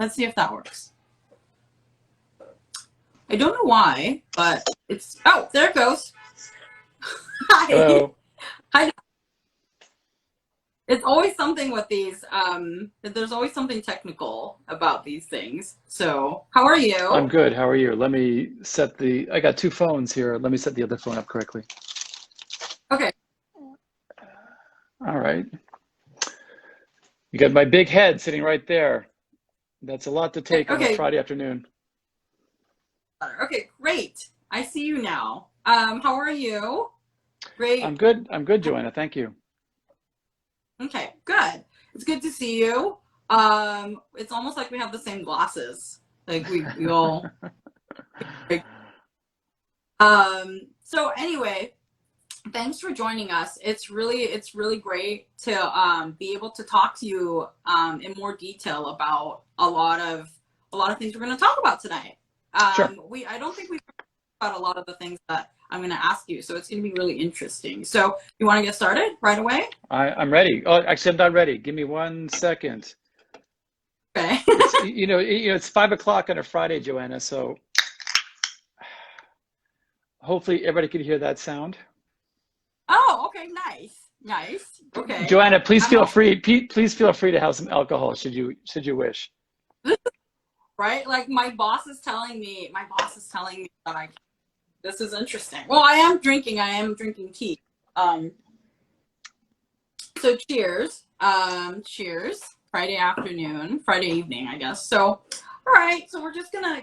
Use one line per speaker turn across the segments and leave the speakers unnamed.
Let's see if that works. I don't know why, but it's, oh, there it goes. Hi.
Hello.
Hi. It's always something with these, there's always something technical about these things. So, how are
I'm
you?
good. How are you? Let me set I got two phones here. Let me set the other phone up correctly.
Okay.
All right. You got my big head sitting right there. That's a lot to take on a
Okay.
Friday afternoon.
Okay, great. I see you now. How are you? Great.
I'm good. I'm good, Joanna. Thank you.
Okay, good. It's good to see you. It's almost like we have the same glasses. Like we all. So anyway, thanks for joining us. It's really great to be able to talk to you in more detail about a lot of things we're going to talk about tonight.
Sure.
We I don't think we talked about a lot of the things that I'm going to ask you, so it's going to be really interesting. So you want to get started right away?
I'm ready. Oh, actually, I'm not ready. Give me 1 second.
Okay.
It's it's 5 o'clock on a Friday, Joanna. So hopefully everybody can hear that sound.
Oh, okay, nice, nice. Okay,
Joanna, please
I'm
feel
all
free. Please feel free to have some alcohol should you wish.
right. Like my boss is telling me that I. This is interesting. Well, I am drinking. I am drinking tea. Um, so cheers. Cheers. Friday afternoon, Friday evening, I guess. So, all right. So we're just gonna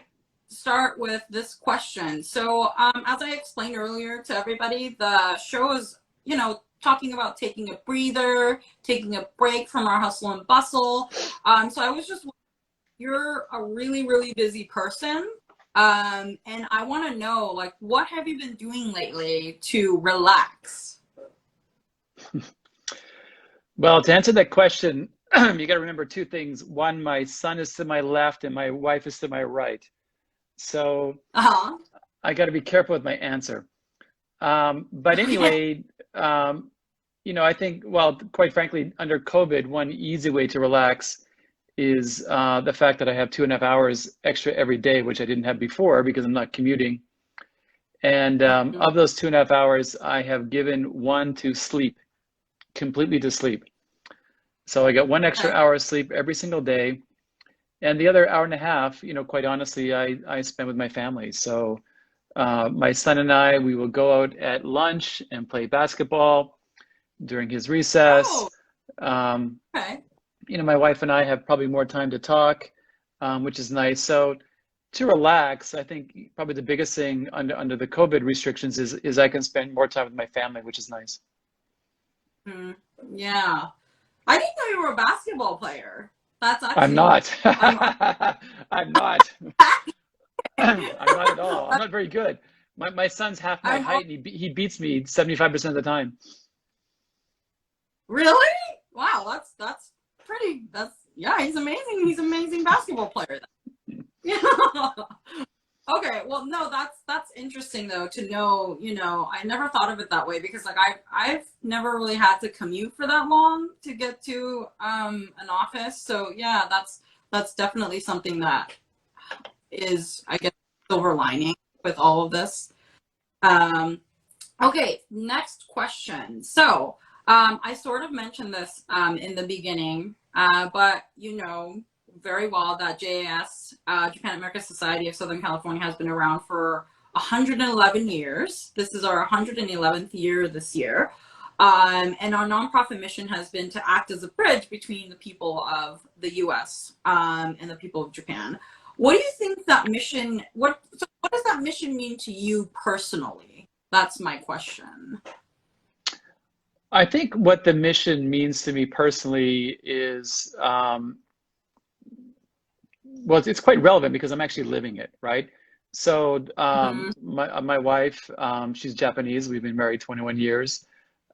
start with this question. So, as I explained earlier to everybody, the show is, talking about taking a breather, taking a break from our hustle and bustle. So I was just, you're a really, really busy person. And I want to know, like, what have you been doing lately to relax?
Well, to answer that question, you got to remember two things. One, my son is to my left and my wife is to my right. So
Uh-huh.
I got to be careful with my answer. But
Okay.
anyway, I think, well, quite frankly, under COVID, one easy way to relax is the fact that I have 2.5 hours extra every day, which I didn't have before because I'm not commuting. And of those 2.5 hours, I have given one to sleep, completely to sleep. So I get one extra
Okay.
hour of sleep every single day. And the other hour and a half, quite honestly, I spend with my family. So my son and I, we will go out at lunch and play basketball during his recess.
Oh,
Um,
okay.
my wife and I have probably more time to talk, which is nice. So to relax, I think probably the biggest thing under the COVID restrictions is I can spend more time with my family, which is nice.
Hmm. Yeah. I didn't know you were a basketball player. That's
I'm
actually,
not.
I'm,
I'm not. I'm not at all. I'm not very good. My son's half my
I'm,
height and he beats me 75% of the time.
really? Wow. That's pretty, yeah, he's amazing. He's an amazing basketball player. Yeah. Okay, well, no, that's interesting though to know. I never thought of it that way because like I've never really had to commute for that long to get to an office. So yeah, that's definitely something that is, I guess, silver lining with all of this. Um, okay, next question. So I sort of mentioned this in the beginning, but you know very well that JAS, Japan American Society of Southern California, has been around for 111 years. This is our 111th year this year. And our nonprofit mission has been to act as a bridge between the people of the US and the people of Japan. What do you think that mission, what does that mission mean to you personally? That's my question.
I think what the mission means to me personally is, well, it's quite relevant because I'm actually living it, right? So
Hmm.
my wife, she's Japanese. We've been married 21 years.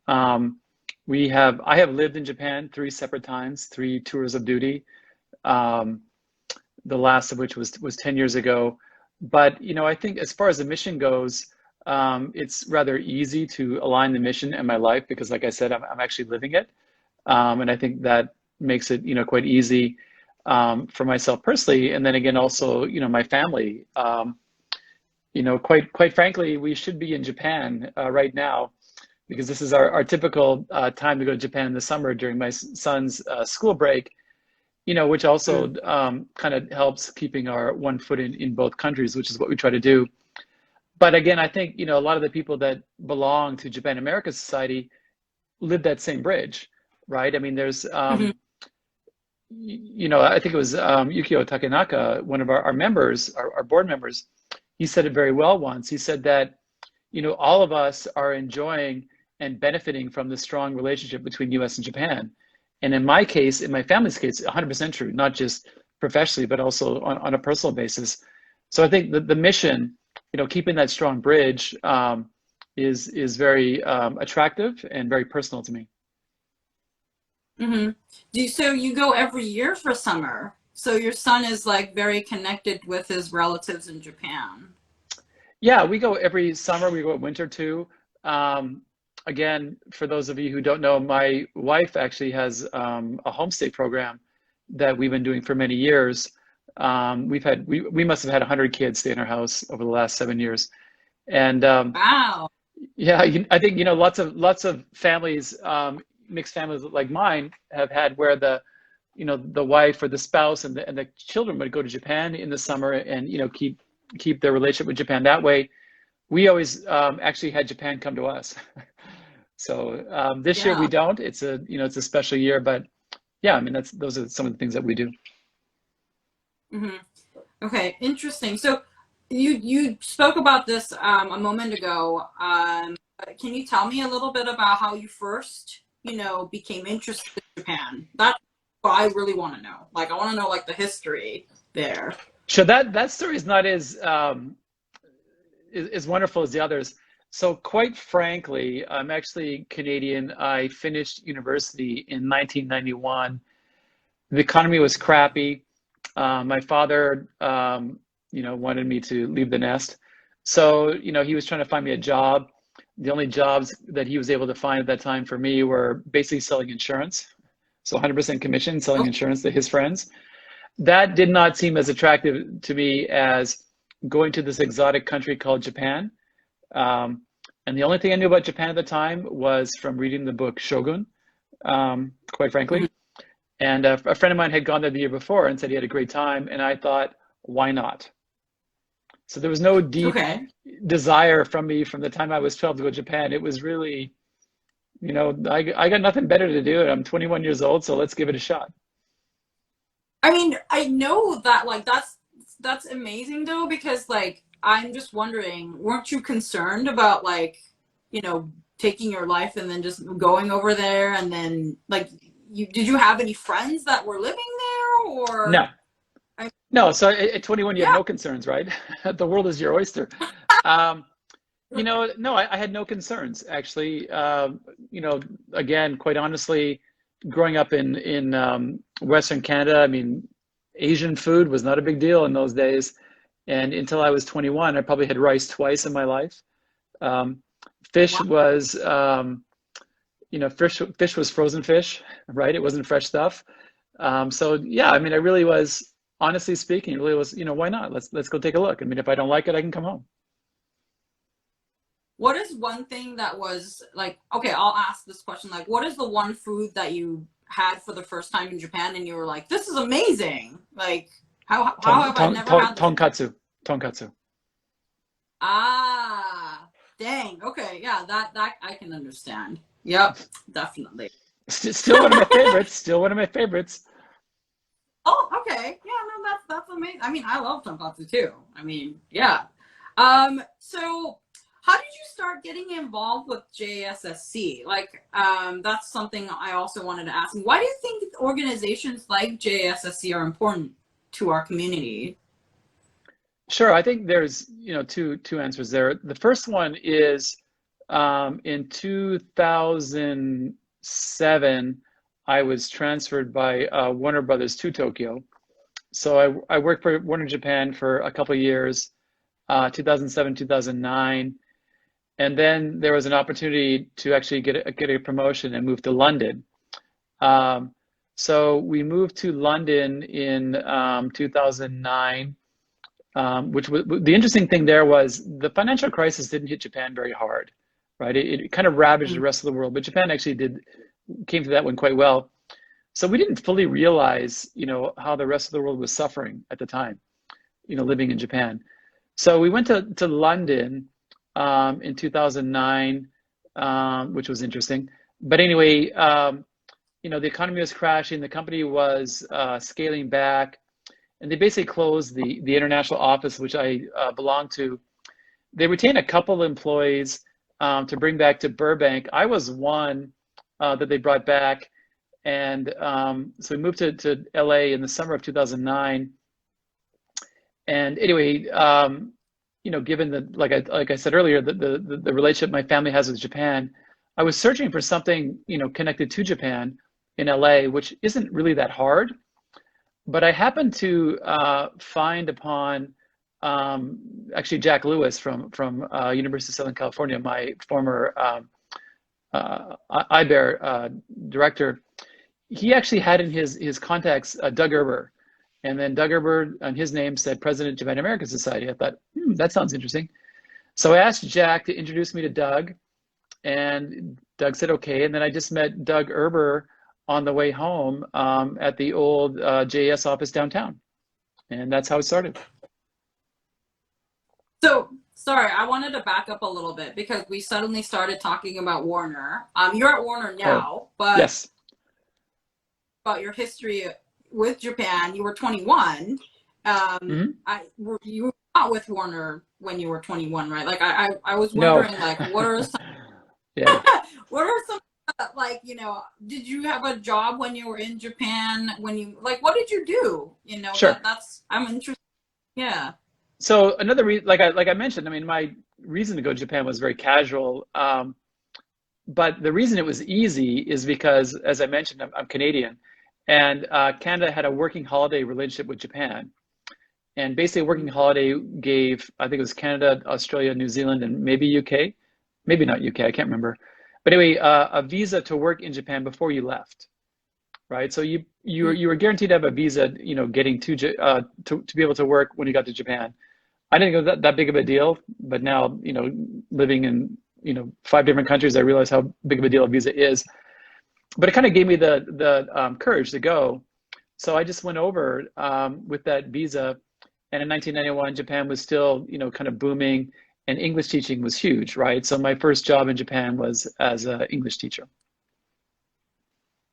Um, I have lived in Japan 3 separate times, 3 tours of duty. Um, the last of which was 10 years ago. But I think as far as the mission goes, it's rather easy to align the mission and my life because, like I said, I'm actually living it, and I think that makes it quite easy. for myself personally, and then again also, my family. Quite frankly, we should be in Japan right now because this is our typical time to go to Japan in the summer during my son's school break. Which also
Mm.
kind of helps keeping our one foot in both countries, which is what we try to do. But again, I think, a lot of the people that belong to Japan America Society live that same bridge, right? I mean, there's,
Mhm.
I think it was Yukio Takenaka, one of our members, our board members, he said it very well once. He said that, all of us are enjoying and benefiting from the strong relationship between US and Japan. And in my case, in my family's case, 100% true, not just professionally, but also on a personal basis. So I think the mission, keeping that strong bridge is very attractive and very personal to me.
Mm-hmm. So you go every year for summer. So your son is like very connected with his relatives in Japan.
Yeah, we go every summer. We go at winter too. Um, Again, for those of you who don't know, my wife actually has a homestay program that we've been doing for many years. We must have had 100 kids stay in our house over the last 7 years, and
Wow.
yeah, I think lots of families, mixed families like mine, have had where the wife or the spouse and the children would go to Japan in the summer and keep their relationship with Japan that way. We always actually had Japan come to us. So this year we
Yeah.
don't. It's a special year, but yeah, I mean those are some of the things that we do.
Hmm. Okay, interesting. So you spoke about this a moment ago. Can you tell me a little bit about how you first, became interested in Japan? That's what I really want to know. Like, I want to know like the history there.
Sure, that story is not as wonderful as the others. So quite frankly, I'm actually Canadian. I finished university in 1991. The economy was crappy. My father, wanted me to leave the nest. So, he was trying to find me a job. The only jobs that he was able to find at that time for me were basically selling insurance. So 100% commission, selling
Oh,
insurance to his friends. That did not seem as attractive to me as going to this exotic country called Japan. Um, and the only thing I knew about Japan at the time was from reading the book Shogun, quite
mhm.
frankly. And a friend of mine had gone there the year before and said he had a great time. And I thought, why not? So there was no deep
Okay.
desire from me from the time I was 12 to go to Japan. It was really, I got nothing better to do. I'm 21 years old, so let's give it a shot.
I mean, I know that like that's amazing though, because like I'm just wondering, weren't you concerned about like, you know, taking your life and then just going over there and then like did you have any friends that were living there
No,
or I
no. So at 21, you have
yeah.
no concerns, right? The world is your oyster. Um, no, I had no concerns actually. Again, quite honestly, growing up in Western Canada, I mean, Asian food was not a big deal in those days. And until I was 21, I probably had rice twice in my life. Um, fish
Wow.
was, fish was frozen fish, right? It wasn't fresh stuff. So yeah, I mean, I really was, honestly speaking, it really was, why not? Let's go take a look. I mean, if I don't like it, I can come home.
What is one thing that was like, okay, I'll ask this question. Like, what is the one food that you had for the first time in Japan and you were like, this is amazing? Like, how have I never had this?
Tonkatsu, tonkatsu.
Ah, dang. Okay, yeah, that I can understand. Yep, definitely.
Still one of my favorites. Still one of my favorites.
Oh, okay. Yeah, no, that's amazing. I mean, I love tonkatsu too. I mean, yeah. So how did you start getting involved with JSSC? Like, that's something I also wanted to ask. Why do you think organizations like JSSC are important to our community?
Sure, I think there's, two answers there. The first one is in 2007, I was transferred by Warner Brothers to Tokyo. So I worked for Warner Japan for a couple of years, 2007, 2009. And then there was an opportunity to actually get a promotion and move to London. Um, So we moved to London in 2009, which was the interesting thing there was the financial crisis didn't hit Japan very hard, right? It kind of ravaged the rest of the world, but Japan actually came through that one quite well. So we didn't fully realize, how the rest of the world was suffering at the time, living in Japan. So we went to London in 2009, which was interesting. But anyway, the economy was crashing, the company was scaling back, and they basically closed the international office, which I belonged to. They retained a couple of employees to bring back to Burbank. I was one that they brought back. And so we moved to LA in the summer of 2009. And anyway, given that, like I said earlier, the relationship my family has with Japan, I was searching for something, connected to Japan in LA, which isn't really that hard. But I happened to find upon actually Jack Lewis from University of Southern California, my former IBER director. He actually had in his contacts Doug Erber. And then Doug Erber on his name said President Japan American Society. I thought, that sounds interesting. So I asked Jack to introduce me to Doug, and Doug said okay. And then I just met Doug Erber on the way home at the old JS office downtown. And that's how it started.
So, sorry, I wanted to back up a little bit because we suddenly started talking about Warner. You're at Warner now, but
yes.
About your history with Japan, you were 21. You were not with Warner when you were 21, right? Like I was wondering,
No.
like, what are some,
Yeah.
what are some, did you have a job when you were in Japan? What did you do?
Sure.
I'm interested. Yeah.
So another reason, like I mentioned, I mean, my reason to go to Japan was very casual. But the reason it was easy is because, as I mentioned, I'm Canadian. And Canada had a working holiday relationship with Japan. And basically a working holiday gave, I think it was Canada, Australia, New Zealand, and maybe UK. Maybe not UK, I can't remember. But anyway, a visa to work in Japan before you left, right? So you were guaranteed to have a visa, getting to be able to work when you got to Japan. I didn't go that big of a deal, but now, living in, 5 different countries, I realize how big of a deal a visa is. But it kind of gave me the courage to go. So I just went over with that visa. And in 1991, Japan was still, kind of booming, and English teaching was huge, right? So my first job in Japan was as an English teacher.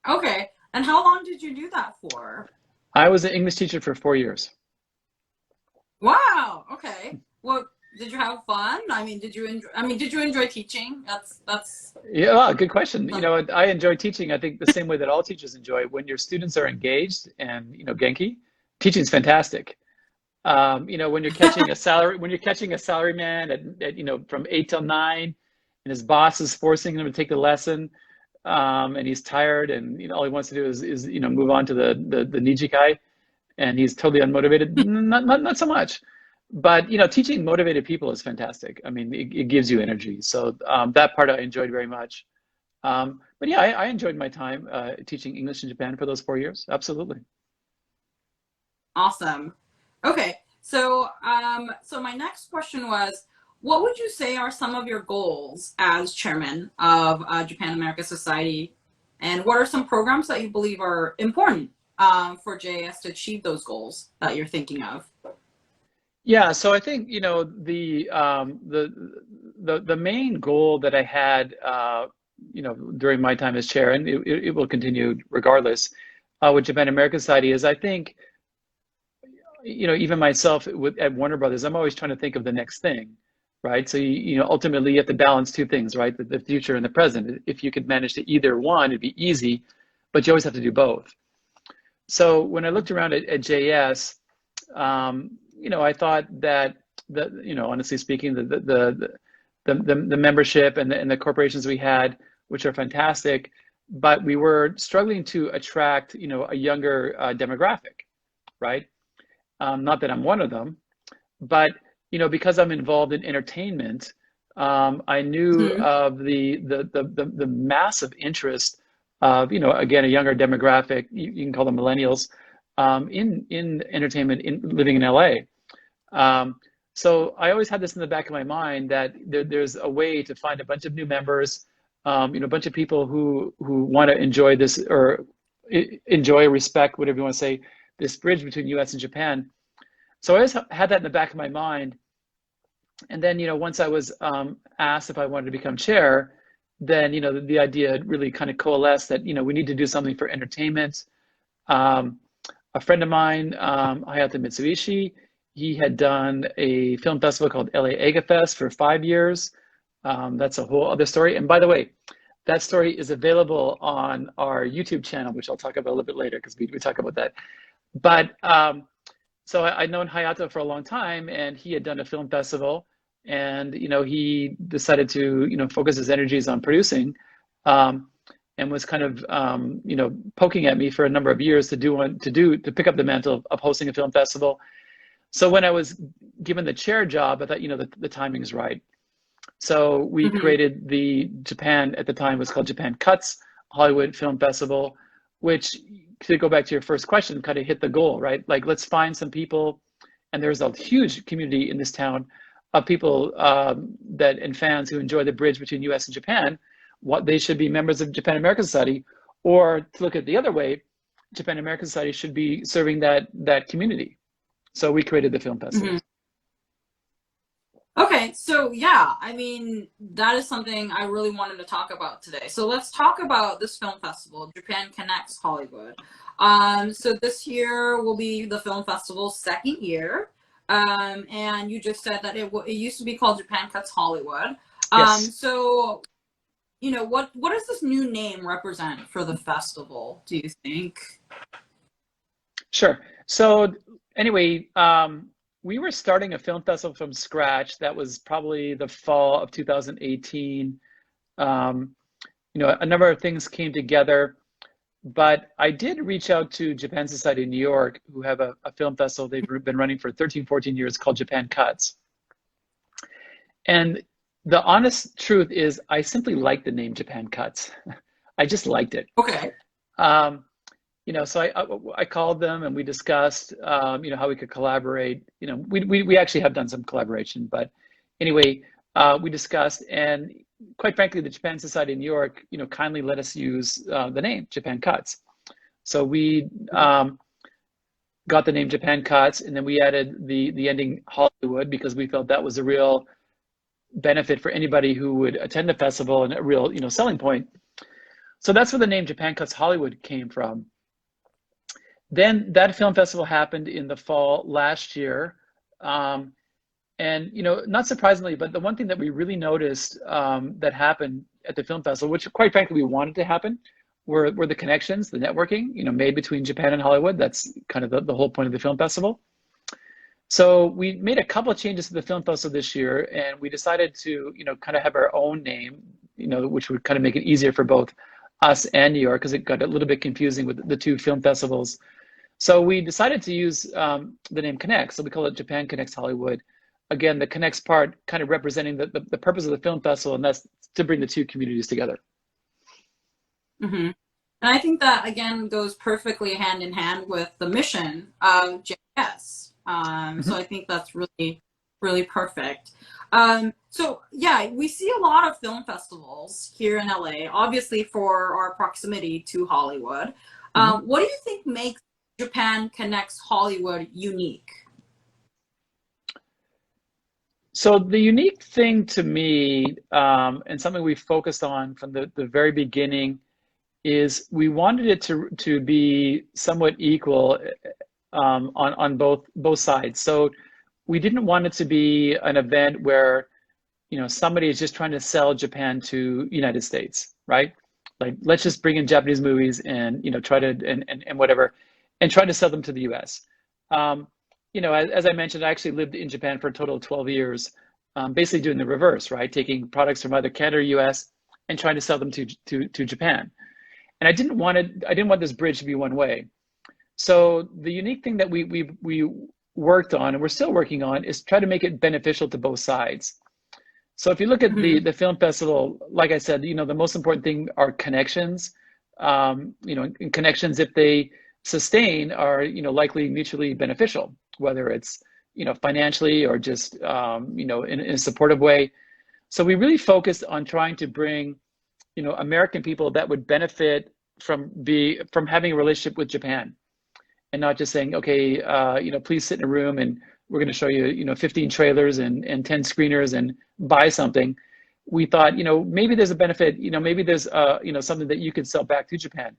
Okay. And how long did you do that for?
I was an English teacher for 4 years.
Wow. Okay. Well, did you have fun? I mean, did you enjoy teaching? That's
Yeah, well, good question. I enjoy teaching, I think the same way that all teachers enjoy. When your students are engaged and, Genki, teaching's fantastic. When you're catching a salary man at from 8 till 9, and his boss is forcing him to take the lesson, and he's tired, and all he wants to do is move on to the Nijikai, and he's totally unmotivated. Not so much. But teaching motivated people is fantastic. I mean, it gives you energy. So that part I enjoyed very much. But yeah, I enjoyed my time teaching English in Japan for those 4 years. Absolutely.
Awesome. Okay, so my next question was, what would you say are some of your goals as chairman of Japan America Society, and what are some programs that you believe are important for JAS to achieve those goals that you're thinking of?
Yeah, so I think the main goal that I had during my time as chair, and it will continue regardless, with Japan American Society is, I think, even myself at Warner Brothers, I'm always trying to think of the next thing, right? So ultimately you have to balance two things, right? The future and the present. If you could manage to either one, it'd be easy, but you always have to do both. So when I looked around at JS, I thought that honestly speaking, the membership and the corporations we had, which are fantastic, but we were struggling to attract a younger demographic, right? Not that I'm one of them, but because I'm involved in entertainment, I knew of the massive interest of, again, a younger demographic, you can call them millennials, in entertainment, in living in LA. So I always had this in the back of my mind that there's a way to find a bunch of new members, a bunch of people who want to enjoy this, or enjoy, respect, whatever you want to say, this bridge between US and Japan. So I always had that in the back of my mind. And then, once I was asked if I wanted to become chair, then, the idea really kind of coalesced that, we need to do something for entertainment. A friend of mine, Hayato Mitsuishi, he had done a film festival called LA AgaFest for 5 years. That's a whole other story. And by the way, that story is available on our YouTube channel, which I'll talk about a little bit later because we talk about that. But so I'd known Hayato for a long time, and he had done a film festival, and he decided to focus his energies on producing, and was kind of poking at me for a number of years to pick up the mantle of hosting a film festival. So when I was given the chair job, I thought the timing is right. So we created the Japan, at the time it was called Japan Cuts Hollywood Film Festival, which, to go back to your first question, kind of hit the goal, right? Like, let's find some people, and there's a huge community in this town of people and fans who enjoy the bridge between US and Japan. What they should be members of Japan American Society, or to look at the other way, Japan American Society should be serving that community. So we created the film festival.
Okay, so yeah, I mean, that is something I really wanted to talk about today. So let's talk about this film festival, Japan Connects Hollywood. So this year will be the film festival's second year. And you just said that it used to be called Japan Cuts Hollywood.
Yes.
So, what does this new name represent for the festival, do you think?
Sure. So anyway, we were starting a film festival from scratch. That was probably the fall of 2018. A number of things came together, but I did reach out to Japan Society in New York, who have a film festival they've been running for 13, 14 years called Japan Cuts. And the honest truth is I simply liked the name Japan Cuts. I just liked it.
Okay.
So I called them and we discussed, how we could collaborate. We actually have done some collaboration, but anyway, we discussed, and quite frankly, the Japan Society in New York, kindly let us use the name Japan Cuts. So we got the name Japan Cuts, and then we added the ending Hollywood because we felt that was a real benefit for anybody who would attend the festival and a real, selling point. So that's where the name Japan Cuts Hollywood came from. Then that film festival happened in the fall last year. And, not surprisingly, but the one thing that we really noticed that happened at the film festival, which quite frankly we wanted to happen, were the connections, the networking, made between Japan and Hollywood. That's kind of the whole point of the film festival. So we made a couple of changes to the film festival this year, and we decided to, kind of have our own name, which would kind of make it easier for both us and New York, because it got a little bit confusing with the two film festivals. So we decided to use the name Connects. So we call it Japan Connects Hollywood. Again, the Connects part kind of representing the purpose of the film festival, and that's to bring the two communities together.
Mm-hmm. And I think that, again, goes perfectly hand in hand with the mission of JS. So I think that's really, really perfect. So yeah, we see a lot of film festivals here in LA, obviously for our proximity to Hollywood. What do you think makes Japan Connects Hollywood unique?
So the unique thing to me, and something we focused on from the very beginning, is we wanted it to be somewhat equal on both sides. So we didn't want it to be an event where somebody is just trying to sell Japan to United States, right? Like, let's just bring in Japanese movies and try to and whatever, and try to sell them to the US. As I mentioned, I actually lived in Japan for a total of 12 years, basically doing the reverse, right? Taking products from either Canada or US and trying to sell them to Japan. And I didn't want this bridge to be one way. So the unique thing that we worked on, and we're still working on, is try to make it beneficial to both sides. So if you look at the film festival, like I said, the most important thing are connections. and connections, if they sustain, are, likely mutually beneficial, whether it's, financially or just, in a supportive way. So we really focused on trying to bring, American people that would benefit from having a relationship with Japan, and not just saying, okay, please sit in a room and we're going to show you, 15 trailers and 10 screeners and buy something. We thought, maybe there's a benefit, maybe there's, something that you could sell back to Japan.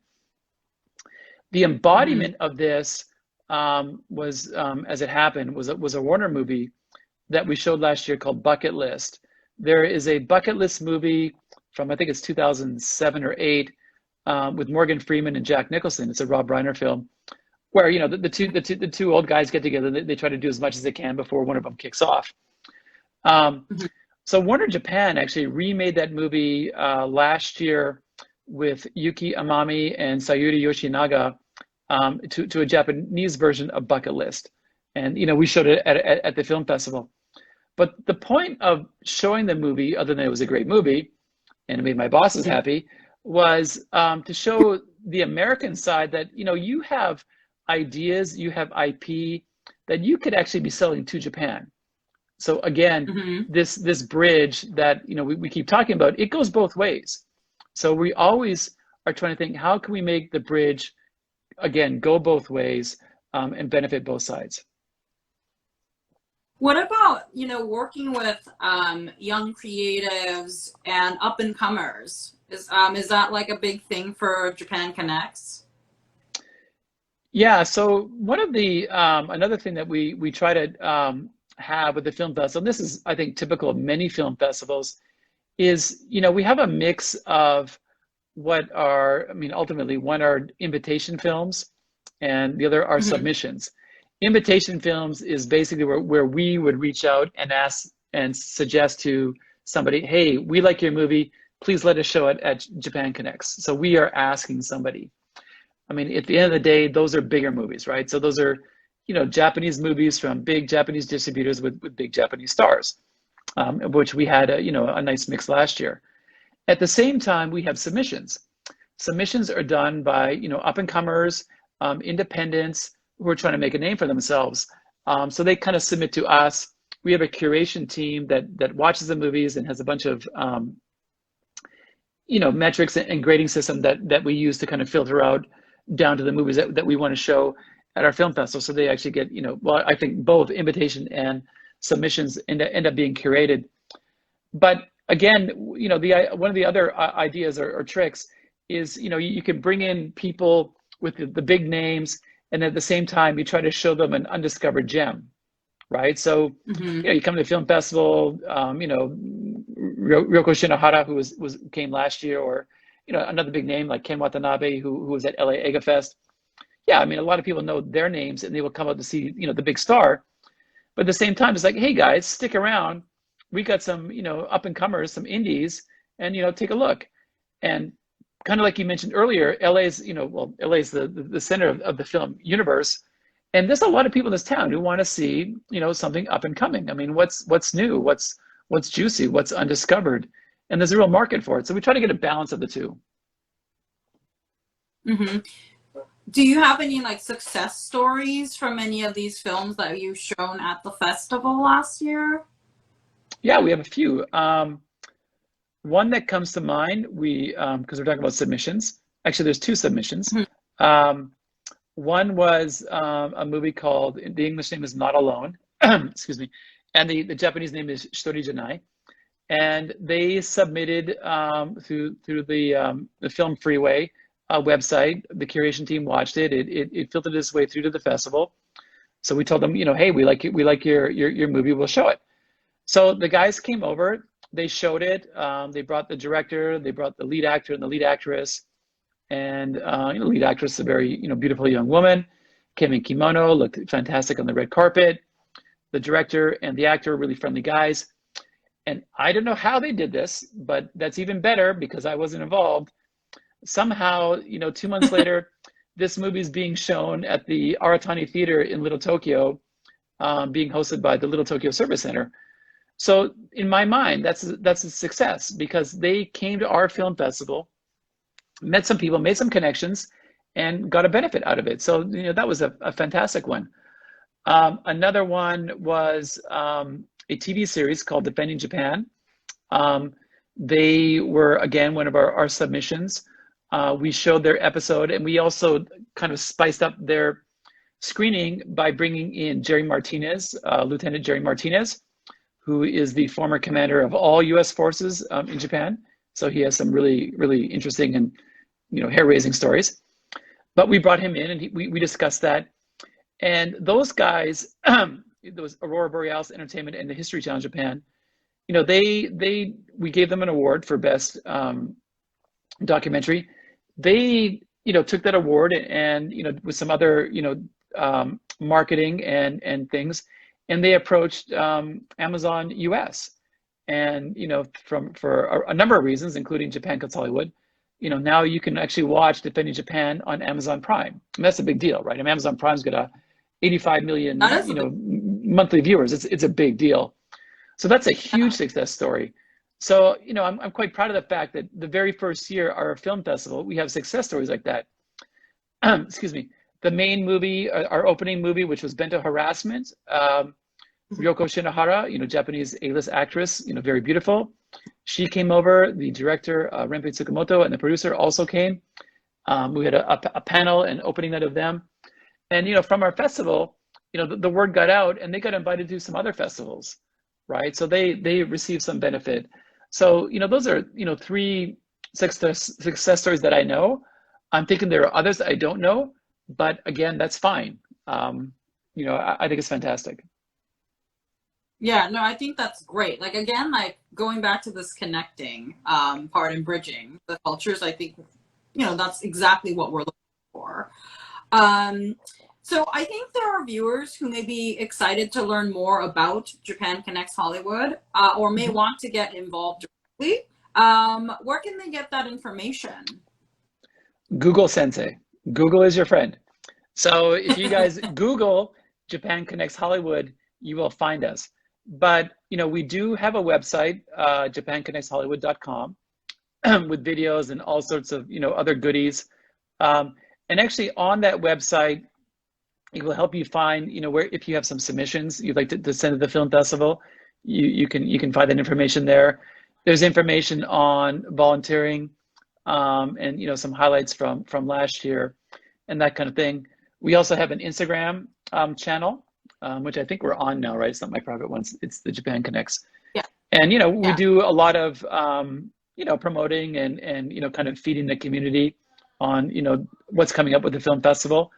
The embodiment of this was, as it happened, was a Warner movie that we showed last year called Bucket List. There is a bucket list movie from, I think it's 2007 or 8, with Morgan Freeman and Jack Nicholson. It's a Rob Reiner film where, the two old guys get together. They try to do as much as they can before one of them kicks off. So Warner Japan actually remade that movie last year with Yuki Amami and Sayuri Yoshinaga, to a Japanese version of Bucket List. And, we showed it at the film festival. But the point of showing the movie, other than it was a great movie and it made my bosses happy, was to show the American side that, you have ideas, you have IP that you could actually be selling to Japan. So again, this bridge that, we keep talking about, it goes both ways. So we always are trying to think, how can we make the bridge, again, go both ways, and benefit both sides?
What about, working with young creatives and up and comers? Is that like a big thing for Japan Connects?
Yeah. So one of the another thing that we try to have with the film festival, and this is, I think, typical of many film festivals, is, we have a mix of what are, ultimately, one are invitation films and the other are submissions. Invitation films is basically where we would reach out and ask and suggest to somebody, hey, we like your movie, please let us show it at Japan Connects. So we are asking somebody. At the end of the day, those are bigger movies, right? So those are, Japanese movies from big Japanese distributors with big Japanese stars, of which we had a nice mix last year. At the same time, we have submissions. Submissions are done by, up and comers, independents who are trying to make a name for themselves. So they kind of submit to us. We have a curation team that watches the movies and has a bunch of metrics and grading system that we use to kind of filter out down to the movies that we want to show at our film festival. So they actually get, well, I think both invitation and submissions end up being curated. But again, one of the other ideas or tricks is, you can bring in people with the big names, and at the same time, you try to show them an undiscovered gem, right? So, you come to the film festival, Ryoko Shinohara, who came last year, or, another big name like Ken Watanabe, who was at LA Ega Fest. Yeah, a lot of people know their names and they will come out to see, the big star. But at the same time, it's like, hey guys, stick around. We got some, up and comers, some indies, and, take a look. And kind of like you mentioned earlier, LA's, LA's the center of the film universe. And there's a lot of people in this town who want to see, something up and coming. What's new? What's juicy? What's undiscovered? And there's a real market for it. So we try to get a balance of the two.
Do you have any success stories from any of these films that you've shown at the festival last year?
Yeah, we have a few. One that comes to mind, because we're talking about submissions. Actually, there's two submissions. One was a movie called, the English name is Not Alone, excuse me, and the Japanese name is Shitori Janai. And they submitted through the Film Freeway website. The curation team watched it. It filtered its way through to the festival. So we told them, hey, we like your movie, we'll show it. So the guys came over, they showed it. They brought the director, they brought the lead actor and the lead actress. And the lead actress, a very beautiful young woman, came in kimono, looked fantastic on the red carpet. The director and the actor, really friendly guys. And I don't know how they did this, but that's even better because I wasn't involved. Somehow, 2 months later, this movie is being shown at the Aratani Theater in Little Tokyo, being hosted by the Little Tokyo Service Center. So in my mind, that's a success because they came to our film festival. met some people, made some connections, and got a benefit out of it. So, that was a fantastic one. Another one was a TV series called Defending Japan. They were, again, one of our submissions. We showed their episode, and we also kind of spiced up their screening by bringing in Jerry Martinez, Lieutenant Jerry Martinez, who is the former commander of all U.S. forces in Japan. So he has some really, really interesting and hair-raising stories. But we brought him in, and we discussed that. And those guys, those Aurora Borealis Entertainment and the History Channel Japan, we gave them an award for best documentary. They took that award and with some other marketing and things, and they approached Amazon US, and for a number of reasons, including Japan Cuts Hollywood. Now you can actually watch Defending Japan on Amazon Prime, and that's a big deal, right? I mean, Amazon Prime's got 85 million monthly viewers. It's a big deal. So that's a huge success story. So, I'm quite proud of the fact that the very first year, our film festival, we have success stories like that. Excuse me. The main movie, our opening movie, which was Bento Harassment, Ryoko Shinohara, Japanese A-list actress, very beautiful. She came over. The director, Renpei Tsukamoto, and the producer also came. We had a panel and opening night of them. And, from our festival, the word got out, and they got invited to some other festivals, right? So they received some benefit. So, those are, 3 success stories that I know. I'm thinking there are others that I don't know, but again, that's fine. I think it's fantastic.
Yeah, no, I think that's great. Like, again, like going back to this connecting part and bridging the cultures, I think, that's exactly what we're looking for. So I think there are viewers who may be excited to learn more about Japan Connects Hollywood, or may want to get involved directly. Where can they get that information?
Google Sensei. Google is your friend. So if you guys Google Japan Connects Hollywood, you will find us. But, we do have a website, japanconnectshollywood.com, with videos and all sorts of, other goodies. And actually on that website, it will help you find, where, if you have some submissions you'd like to send to the film festival, you can find that information there. There's information on volunteering, and some highlights from last year and that kind of thing. We also have an Instagram channel, which I think we're on now, right? It's not my private one, it's the Japan Connects.
Yeah.
And we do a lot of promoting and kind of feeding the community on what's coming up with the film festival.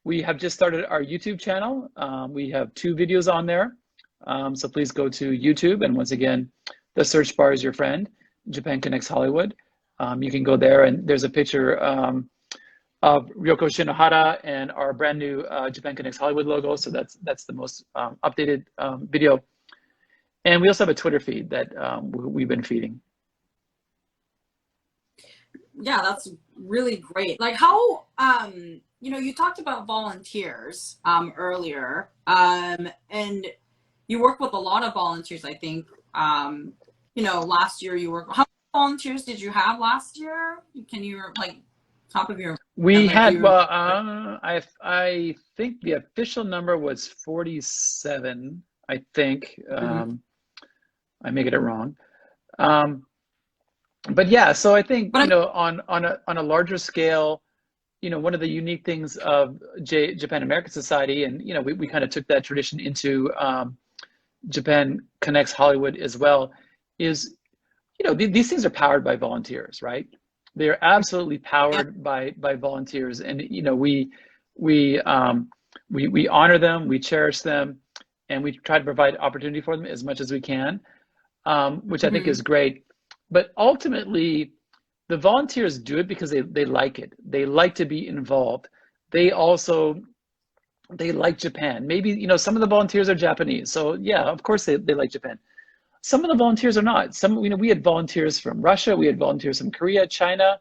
We have just started our YouTube channel. We have 2 videos on there. So please go to YouTube, and once again, the search bar is your friend, Japan Connects Hollywood. You can go there, and there's a picture of Ryoko Shinohara and our brand new Japan Connects Hollywood logo. So that's the most updated video. And we also have a Twitter feed that we've been feeding.
Yeah, that's really great. Like how, you talked about volunteers earlier, and you work with a lot of volunteers, I think. Last year you worked, how many volunteers did you have last year? Can you, top of your...
We had, well, I think the official number was 47, I think. I may get it wrong. But yeah, so I think, on a larger scale, one of the unique things of Japan American Society, and, we kind of took that tradition into Japan Connects Hollywood as well, is, these things are powered by volunteers, right? They are absolutely powered by volunteers, and we honor them, we cherish them, and we try to provide opportunity for them as much as we can, which I think is great. But ultimately, the volunteers do it because they like it. They like to be involved. They like Japan. Maybe, some of the volunteers are Japanese. So yeah, of course they like Japan. Some of the volunteers are not. We had volunteers from Russia. We had volunteers from Korea, China,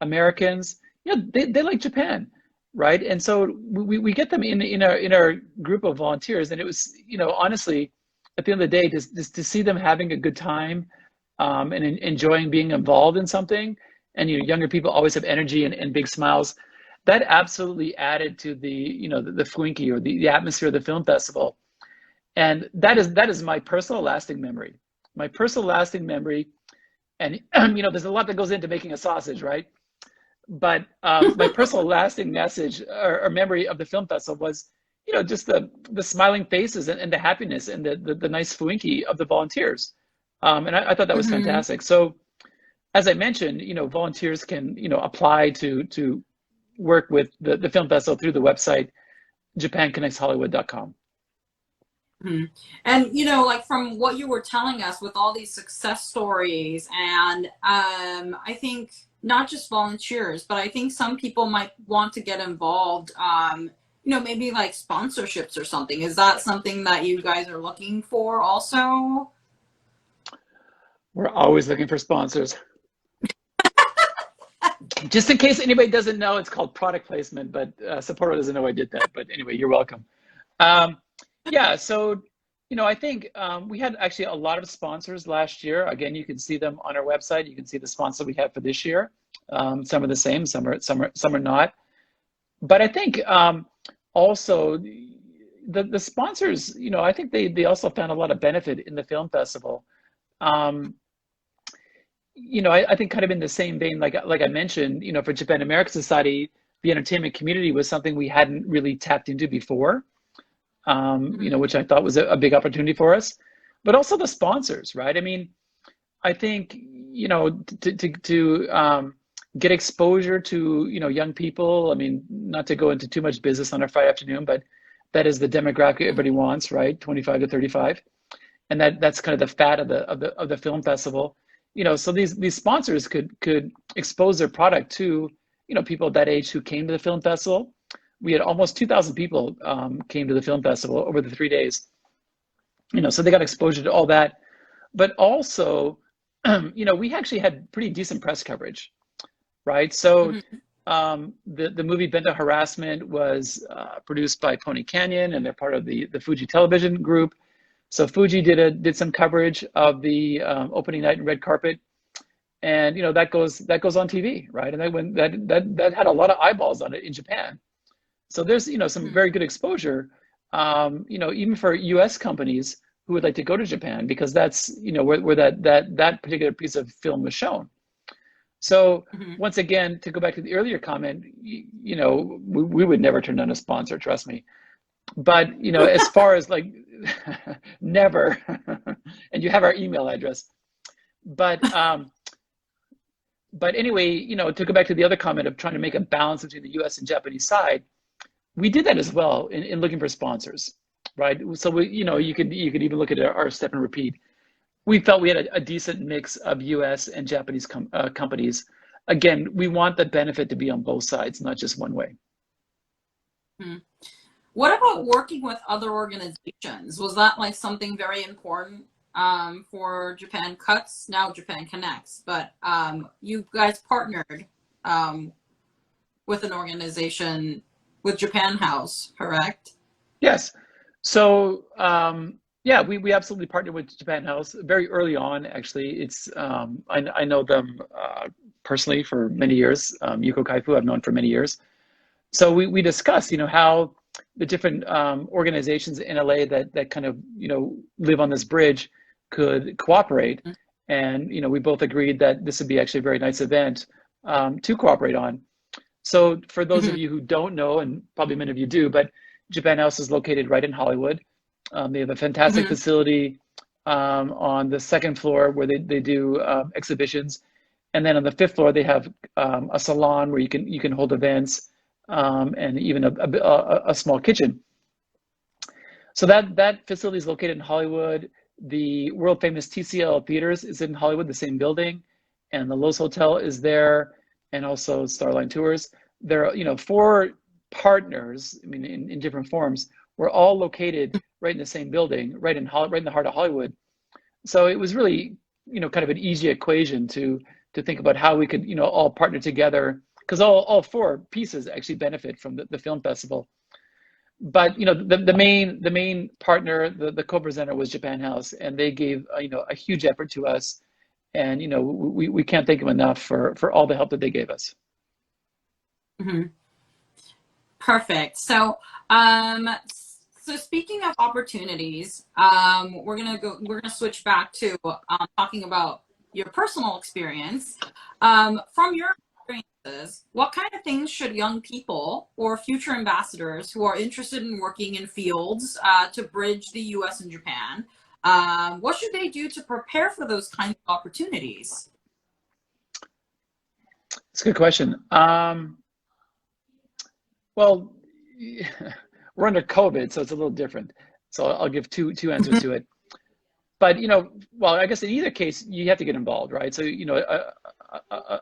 Americans. They like Japan, right? And so we get them in our group of volunteers. And it was, honestly, at the end of the day, to see them having a good time, and enjoying being involved in something and younger people always have energy and big smiles. That absolutely added to the Fwinkie, or the atmosphere of the film festival. And that is my personal lasting memory. My personal lasting memory, and there's a lot that goes into making a sausage, right? But my personal lasting message, or memory of the film festival was, just the smiling faces, and the happiness, and the nice Fwinkie of the volunteers. And I thought that was
Hmm.
fantastic. So as I mentioned, volunteers can, apply to work with the film festival through the website, japanconnectshollywood.com.
Hmm. And like from what you were telling us with all these success stories, and I think not just volunteers, but I think some people might want to get involved. Maybe like sponsorships or something. Is that something that you guys are looking for also?
We're always looking for sponsors. Just in case anybody doesn't know, it's called product placement, but Sapporo doesn't know I did that. But anyway, you're welcome. Um, yeah, so I think we had actually a lot of sponsors last year. Again, you can see them on our website. You can see the sponsor we have for this year. Some are the same, some are not. But I think also the sponsors, I think they also found a lot of benefit in the film festival. Um, I think kind of in the same vein, like I mentioned, for Japan American Society, the entertainment community was something we hadn't really tapped into before,
Hmm.
which I thought was a big opportunity for us. But also the sponsors, right? I mean, I think, to get exposure to, young people. I mean, not to go into too much business on a Friday afternoon, but that is the demographic everybody wants, right? 25 to 35. And that's kind of the fat of the film festival. So these sponsors could expose their product to, people of that age who came to the film festival. We had almost 2,000 people came to the film festival over the 3 days. So they got exposure to all that. But also, we actually had pretty decent press coverage, right? So
Hmm.
the movie Bento Harassment was produced by Pony Canyon, and they're part of the Fuji Television Group. So Fuji did some coverage of the opening night and red carpet, and that goes on TV, right? And that had a lot of eyeballs on it in Japan. So there's some very good exposure, even for U.S. companies who would like to go to Japan, because that's where that particular piece of film was shown. So
Hmm.
once again, to go back to the earlier comment, we would never turn down a sponsor, trust me. But as far as like never, and you have our email address. But anyway, to go back to the other comment of trying to make a balance between the U.S. and Japanese side, we did that as well in looking for sponsors, right? So you could even look at our step and repeat. We felt we had a decent mix of U.S. and Japanese companies. Again, we want the benefit to be on both sides, not just one way.
Hmm. What about working with other organizations? Was that like something very important for Japan Cuts, now Japan Connects? But you guys partnered um, with an organization, with Japan House, correct?
Yes. So yeah, we absolutely partnered with Japan House very early on. Actually, I know them personally for many years. Yuko Kaifu I've known for many years. So we discussed, how the different organizations in LA that kind of live on this bridge could cooperate, and we both agreed that this would be actually a very nice event to cooperate on. So for those
Mm-hmm.
of you who don't know, and probably many of you do, but Japan House is located right in Hollywood. They have a fantastic
Hmm.
facility on the second floor where they do exhibitions, and then on the fifth floor they have a salon where you can hold events, and even a small kitchen. So that facility is located in Hollywood. The world famous TCL Theaters is in Hollywood, the same building, and the Loews Hotel is there, and also Starline Tours. There are, four partners. I mean, in different forms. We're all located right in the same building, right in the heart of Hollywood. So it was really, kind of an easy equation to think about how we could, all partner together, because all four pieces actually benefit from the film festival. But the main partner, the co-presenter was Japan House, and they gave a huge effort to us, And we can't thank them enough for all the help that they gave us.
Hmm. Perfect. So speaking of opportunities, we're gonna switch back to talking about your personal experience. From your experiences, what kind of things should young people or future ambassadors who are interested in working in fields to bridge the U.S. and Japan, what should they do to prepare for those kinds of opportunities?
It's a good question. Well, we're under COVID, so it's a little different. So I'll give two answers to it. But well, I guess in either case, you have to get involved, right? So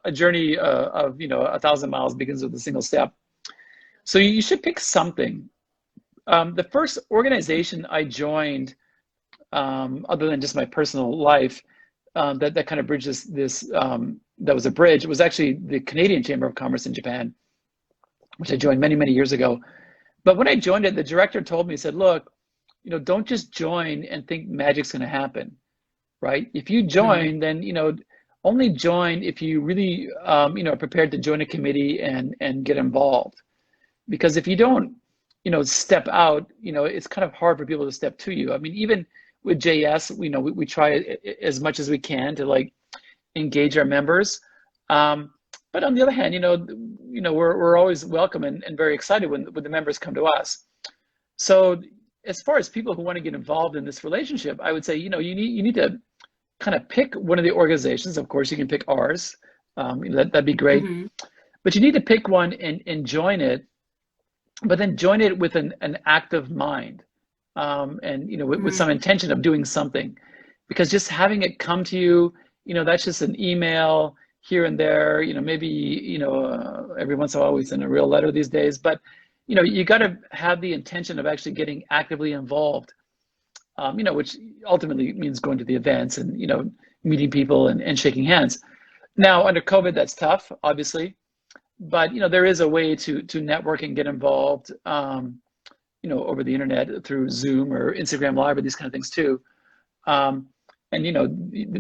a journey of 1,000 miles begins with a single step. So you should pick something. The first organization I joined, other than just my personal life, that kind of bridges this, that was a bridge, was actually the Canadian Chamber of Commerce in Japan, which I joined many, many years ago. But when I joined it, the director told me, he said, look, don't just join and think magic's going to happen, right? If you
Mhm.
join, then, only join if you really, are prepared to join a committee and get involved. Because if you don't, step out, it's kind of hard for people to step to you. I mean, even with JS, we try as much as we can to like engage our members. But on the other hand, we're always welcome and very excited when the members come to us. So as far as people who want to get involved in this relationship, I would say, you need to kind of pick one of the organizations. Of course, you can pick ours. That'd be great.
Mhm.
But you need to pick one and join it, but then join it with an active mind, and with
Mhm.
some intention of doing something. Because just having it come to you, that's just an email here and there. Maybe every once in a while we send a real letter these days, but you got to have the intention of actually getting actively involved, which ultimately means going to the events and meeting people and shaking hands. Now under COVID, that's tough, obviously, but there is a way to network and get involved, over the internet through Zoom or Instagram Live or these kind of things too. Um, and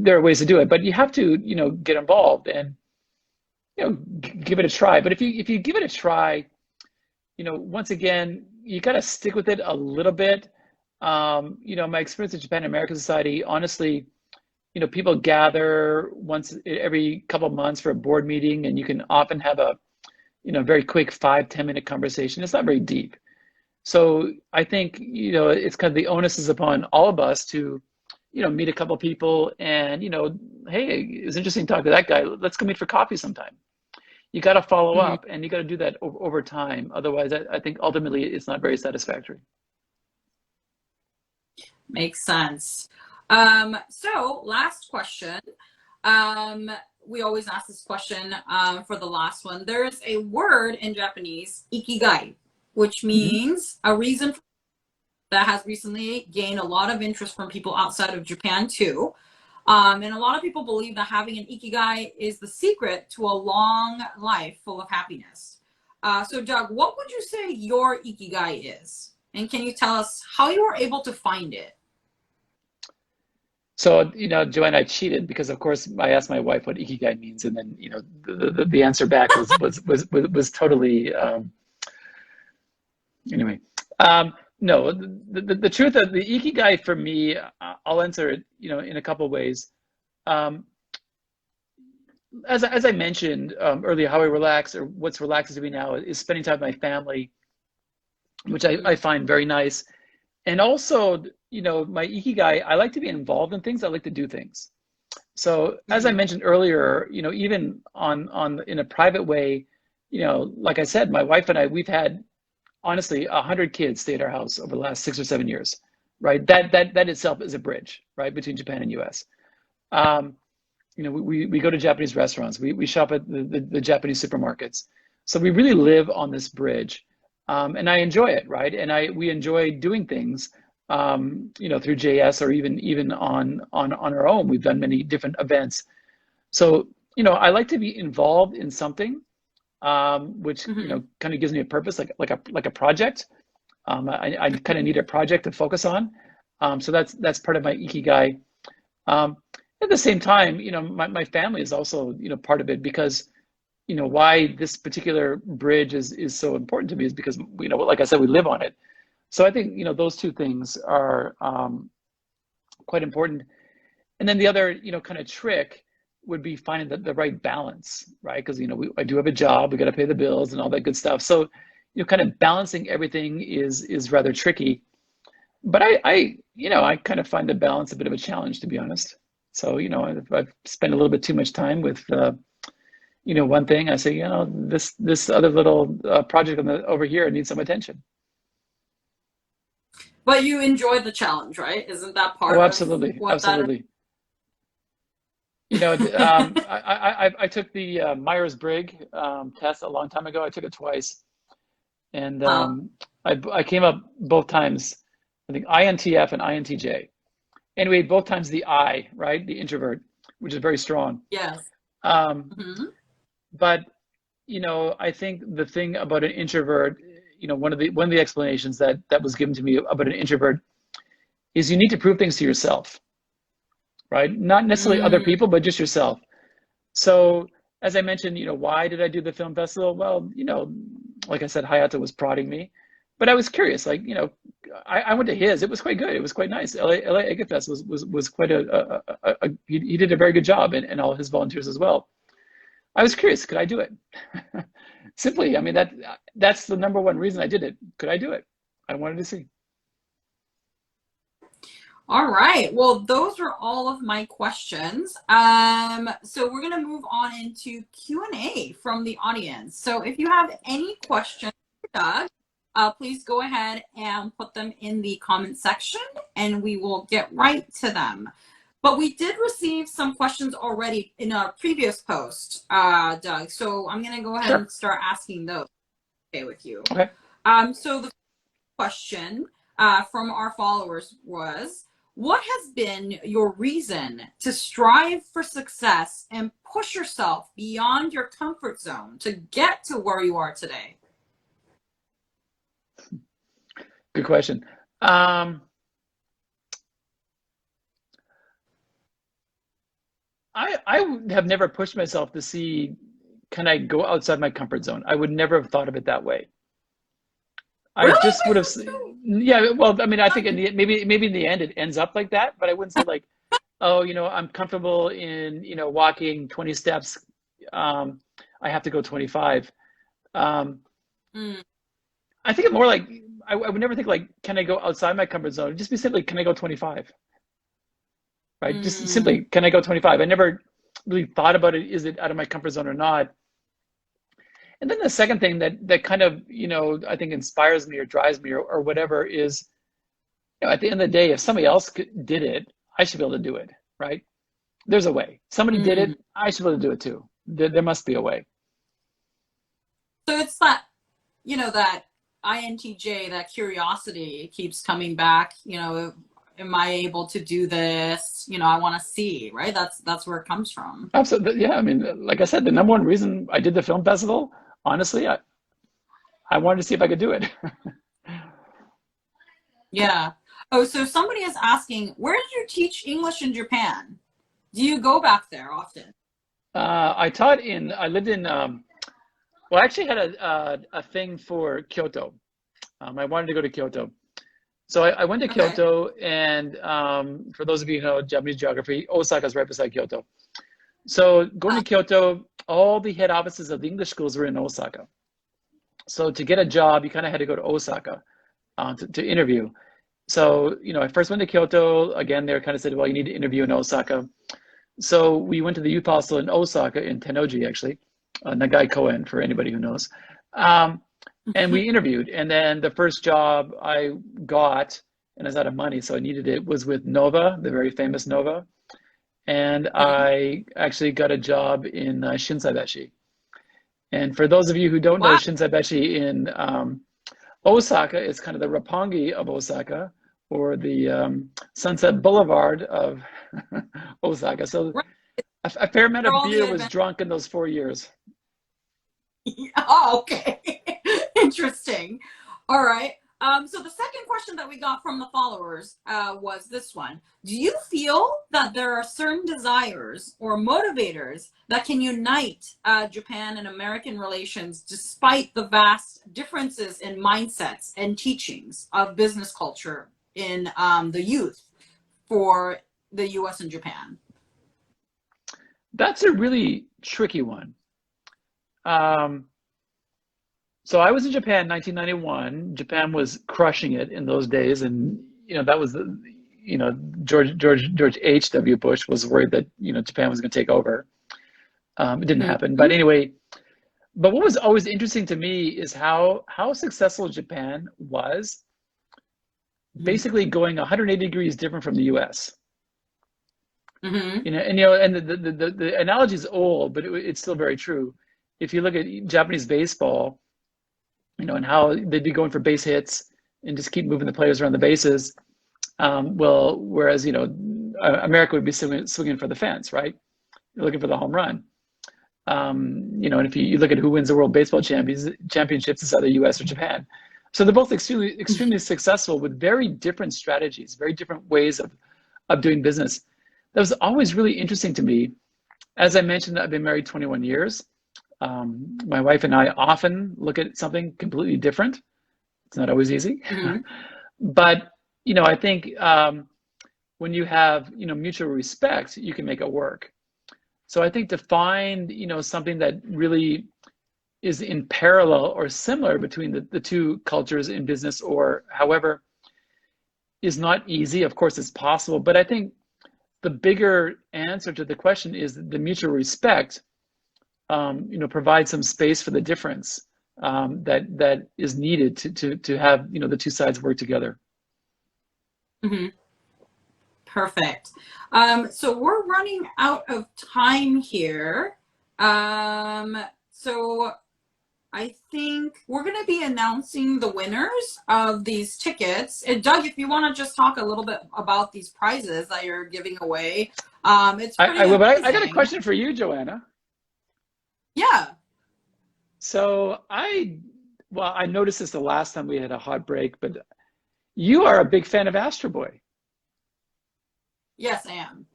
there are ways to do it, but you have to get involved and give it a try. But if you give it a try, once again, you got to stick with it a little bit. My experience at Japan American Society, honestly, people gather once every couple of months for a board meeting, and you can often have a very quick 5-10 minute conversation. It's not very deep. So I think, it's kind of the onus is upon all of us to, meet a couple of people and, hey, it's interesting to talk to that guy. Let's go meet for coffee sometime. You got to follow
Mhm.
up and you got to do that over time. Otherwise, I think ultimately it's not very satisfactory.
Makes sense. So last question. Um, we always ask this question for the last one. There's a word in Japanese, ikigai, which
Mhm.
means a reason that has recently gained a lot of interest from people outside of Japan too. And a lot of people believe that having an ikigai is the secret to a long life full of happiness. So, Doug, what would you say your ikigai is? And can you tell us how you were able to find it?
So, Joanne, I cheated because, of course, I asked my wife what ikigai means, and then, the answer back was totally, anyway. No, the truth of the ikigai for me, I'll answer it, in a couple of ways. Um, as I mentioned earlier, how I relax or what's relaxing to me now is spending time with my family, which I find very nice. And also, my ikigai, I like to be involved in things. I like to do things. So as I
Mm-hmm.
mentioned earlier, even on in a private way, like I said, my wife and I, we've had honestly 100 kids stay at our house over the last 6 or 7 years, right? That itself is a bridge, right, between Japan and US. Um, we go to Japanese restaurants, we shop at the Japanese supermarkets. So we really live on this bridge. And I enjoy it, right? And we enjoy doing things, through JS or even on our own. We've done many different events. So, I like to be involved in something, which,
Mm-hmm.
kind of gives me a purpose, like a project. I kind of need a project to focus on. So that's part of my ikigai. Um, At the same time, my family is also, part of it because, why this particular bridge is so important to me is because, like I said, we live on it. So I think, those two things are quite important. And then the other, kind of trick would be finding the right balance, right? Because, I do have a job, we got to pay the bills and all that good stuff. So, kind of balancing everything is rather tricky. But I kind of find the balance a bit of a challenge, to be honest. So, I've spent a little bit too much time with, one thing, I say, this other little project over here needs some attention.
But you enjoy the challenge, right? Isn't that
Oh,
part of
absolutely,
what that is?
absolutely. I took the Myers-Briggs test a long time ago. I took it twice, and
Huh?
I came up both times. I think INTF and INTJ. Anyway, both times the I, right, the introvert, which is very strong.
Yes.
Um,
Hmm.
but I think the thing about an introvert, one of the explanations that was given to me about an introvert is you need to prove things to yourself, right? Not necessarily other
Mm,
people, but just yourself. So as I mentioned, why did I do the film festival? Well, like I said, Hayato was prodding me, but I was curious. Like, I went to his. It was quite good. It was quite nice. LA Egg Fest was quite he did a very good job, and all his volunteers as well. I was curious, could I do it? Simply, I mean that's the number one reason I did it. Could I do it? I wanted to see.
all right. Well, those are all of my questions. So we're gonna move on into Q&A from the audience. So if you have any questions for Doug, please go ahead and put them in the comment section, and we will get right to them. But we did receive some questions already in a previous post, Doug. So I'm gonna go ahead
Sure.
and start asking those. Okay, with you.
Okay.
So the question from our followers was, what has been your reason to strive for success and push yourself beyond your comfort zone to get to where you are today?
Good question. I have never pushed myself to see, can I go outside my comfort zone? I would never have thought of it that way. I
Really?
just would have, yeah. Well, I mean, I think maybe in the end it ends up like that, but I wouldn't say like, oh, I'm comfortable in, walking 20 steps. Um, I have to go 25. Um,
Mm,
I think it more like I would never think like, can I go outside my comfort zone? Just be simply, can I go 25? Right? Just
mm,
simply, can I go 25? I never really thought about it. Is it out of my comfort zone or not? And then the second thing that kind of, I think inspires me or drives me or whatever is, at the end of the day, if somebody else did it, I should be able to do it, right? There's a way. Somebody did
mm.
it, I should be able to do it too. There must be a way.
So it's that, that INTJ, that curiosity keeps coming back, am I able to do this? I want to see, right? That's where it comes from.
Absolutely. Yeah. I mean, like I said, the number one reason I did the film festival, honestly, I wanted to see if I could do it.
Yeah. Oh, so somebody is asking, where did you teach English in Japan? Do you go back there often?
I lived in, well, I actually had a thing for Kyoto. I wanted to go to Kyoto. So I went to
Okay.
Kyoto, and for those of you who know Japanese geography, Osaka is right beside Kyoto. So going
Uh,
to Kyoto, all the head offices of the English schools were in Osaka. So to get a job, you kind of had to go to Osaka to interview. So, I first went to Kyoto. Again, they kind of said, well, you need to interview in Osaka. So we went to the youth hostel in Osaka, in Tennoji, actually, Nagai Koen, for anybody who knows. Um, and we interviewed. And then the first job I got, and I was out of money, so I needed it, was with Nova, the very famous Nova. And
okay.
I actually got a job in Shinsaibashi. And for those of you who don't know
Wow.
Shinsaibashi in Osaka, it's kind of the Roppongi of Osaka, or the Sunset Boulevard of Osaka. So
Right.
a fair amount
For
of
all the
beer was
adventure.
drunk in those 4 years.
Oh, okay. Interesting. All right. So the second question that we got from the followers was this one. Do you feel that there are certain desires or motivators that can unite Japan and American relations despite the vast differences in mindsets and teachings of business culture in the youth for the US and Japan?
That's a really tricky one. So I was in Japan in 1991. Japan was crushing it in those days, and that was George H.W. Bush was worried that Japan was going to take over. It didn't happen, but anyway. But what was always interesting to me is how successful Japan was, basically going 180 degrees different from the U.S. And the analogy is old, but it's still very true. If you look at Japanese baseball, and how they'd be going for base hits and just keep moving the players around the bases. Whereas, America would be swinging for the fence, right? You're looking for the home run. And if you look at who wins the World Baseball Championships, it's either US or Japan. So they're both extremely successful with very different strategies, very different ways of doing business. That was always really interesting to me. As I mentioned, I've been married 21 years. My wife and I often look at something completely different. It's not always easy, but I think when you have mutual respect, you can make it work. So I think to find something that really is in parallel or similar between the two cultures in business, or however, is not easy. Of course, it's possible, but I think the bigger answer to the question is the mutual respect. Provide some space for the difference that is needed to have the two sides work together.
Perfect. So we're running out of time here. So I think we're going to be announcing the winners of these tickets. And Doug, if you want to just talk a little bit about these prizes that you're giving away, it's pretty
I got a question for you, Joanna.
Yeah.
So I noticed this the last time we had a hot break, but you are a big fan of Astro Boy.
Yes, I am.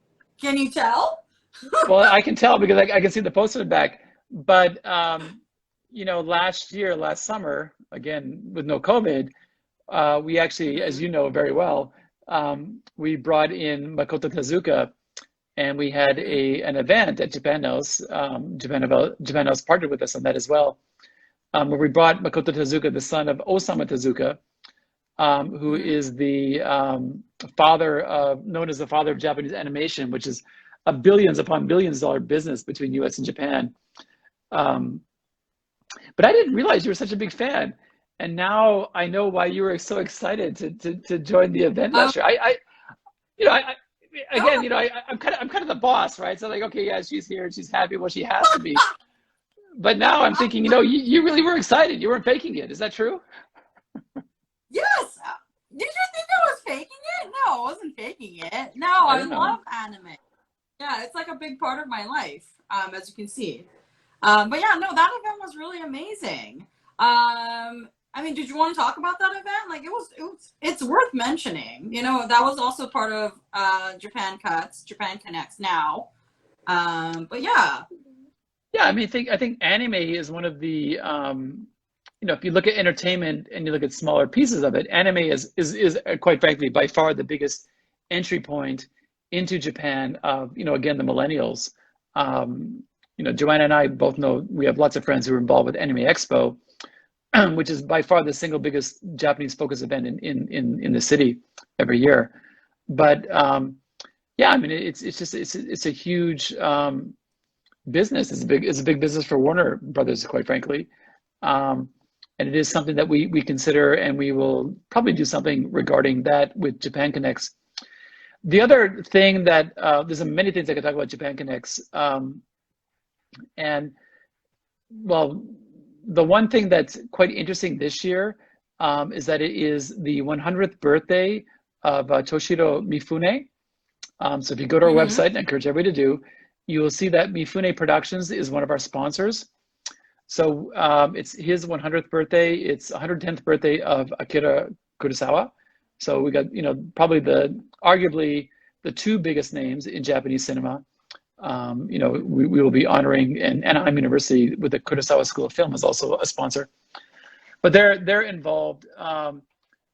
Can you tell?
Well, I can tell because I can see the poster in the back. But last summer, again with no COVID, we actually, as you know very well, we brought in Makoto Tezuka. And we had an event at Japan House. Japan House partnered with us on that as well, where we brought Makoto Tezuka, the son of Osamu Tezuka, who is the known as the father of Japanese animation, which is a billions upon billions dollar business between US and Japan. But I didn't realize you were such a big fan. And now I know why you were so excited to join the event last year. I'm kind of the boss, right? So like, okay, yeah, she's here and she's happy. Well, she has to be. But now I'm thinking, you really were excited. You weren't faking it. Is that true?
Yes. Did you think I was faking it? No, I wasn't faking it. No, I love anime. Yeah, it's like a big part of my life, as you can see. But yeah, no, that event was really amazing. I mean, did you want to talk about that event? Like, it's worth mentioning. That was also part of Japan Connects now. But yeah.
Yeah, I mean, I think anime is one of the if you look at entertainment and you look at smaller pieces of it, anime is quite frankly by far the biggest entry point into Japan of again the millennials. Joanna and I both know we have lots of friends who are involved with Anime Expo, which is by far the single biggest Japanese focus event in the city every year. But yeah, I mean it's a huge business. It's a big business for Warner Brothers, quite frankly. And it is something that we consider, and we will probably do something regarding that with Japan Connects. The other thing that there's many things I could talk about Japan Connects, and well, the one thing that's quite interesting this year is that it is the 100th birthday of Toshiro Mifune. So if you go to our website, and I encourage everybody to do, you will see that Mifune Productions is one of our sponsors. So it's his 100th birthday. It's 110th birthday of Akira Kurosawa. So we got, probably arguably the two biggest names in Japanese cinema. We will be honoring, and Anaheim University with the Kurosawa School of Film is also a sponsor. But they're involved.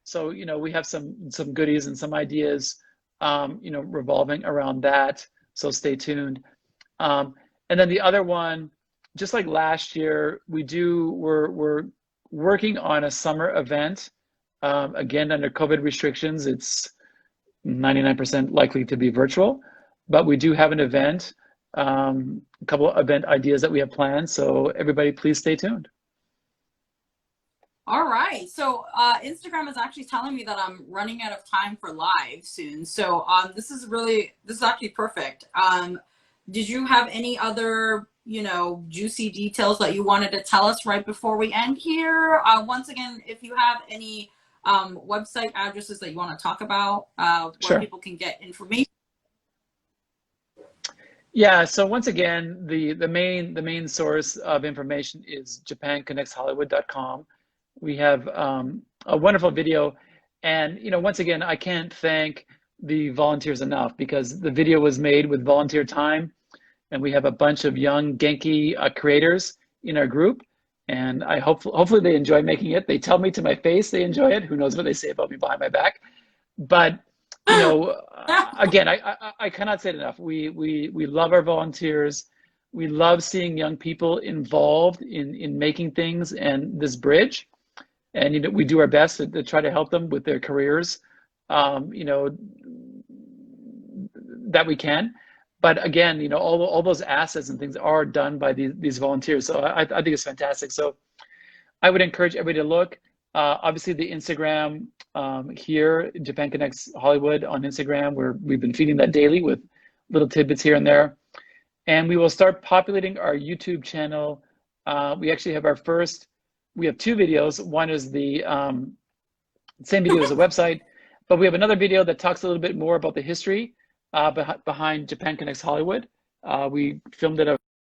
So we have some goodies and some ideas, revolving around that. So stay tuned. And then the other one, just like last year, we're working on a summer event. Again, under COVID restrictions, it's 99% likely to be virtual, but we do have an event, a couple of event ideas that we have planned. So everybody, please stay tuned.
All right. So Instagram is actually telling me that I'm running out of time for live soon. So this is actually perfect. Did you have any other, juicy details that you wanted to tell us right before we end here? Once again, if you have any website addresses that you want to talk about, where
Sure.
people can get information.
Yeah, so once again, the main source of information is japanconnectshollywood.com. We have a wonderful video, and once again, I can't thank the volunteers enough, because the video was made with volunteer time, and we have a bunch of young Genki creators in our group, and hopefully they enjoy making it. They tell me to my face they enjoy it. Who knows what they say about me behind my back? But again, I cannot say it enough. We love our volunteers. We love seeing young people involved in making things and this bridge. And we do our best to try to help them with their careers, that we can. But again, all those assets and things are done by these volunteers. So I think it's fantastic. So I would encourage everybody to look. Obviously, the Instagram here, Japan Connects Hollywood on Instagram, where we've been feeding that daily with little tidbits here and there. And we will start populating our YouTube channel. We actually have we have two videos. One is the same video as the website, but we have another video that talks a little bit more about the history behind Japan Connects Hollywood. We filmed it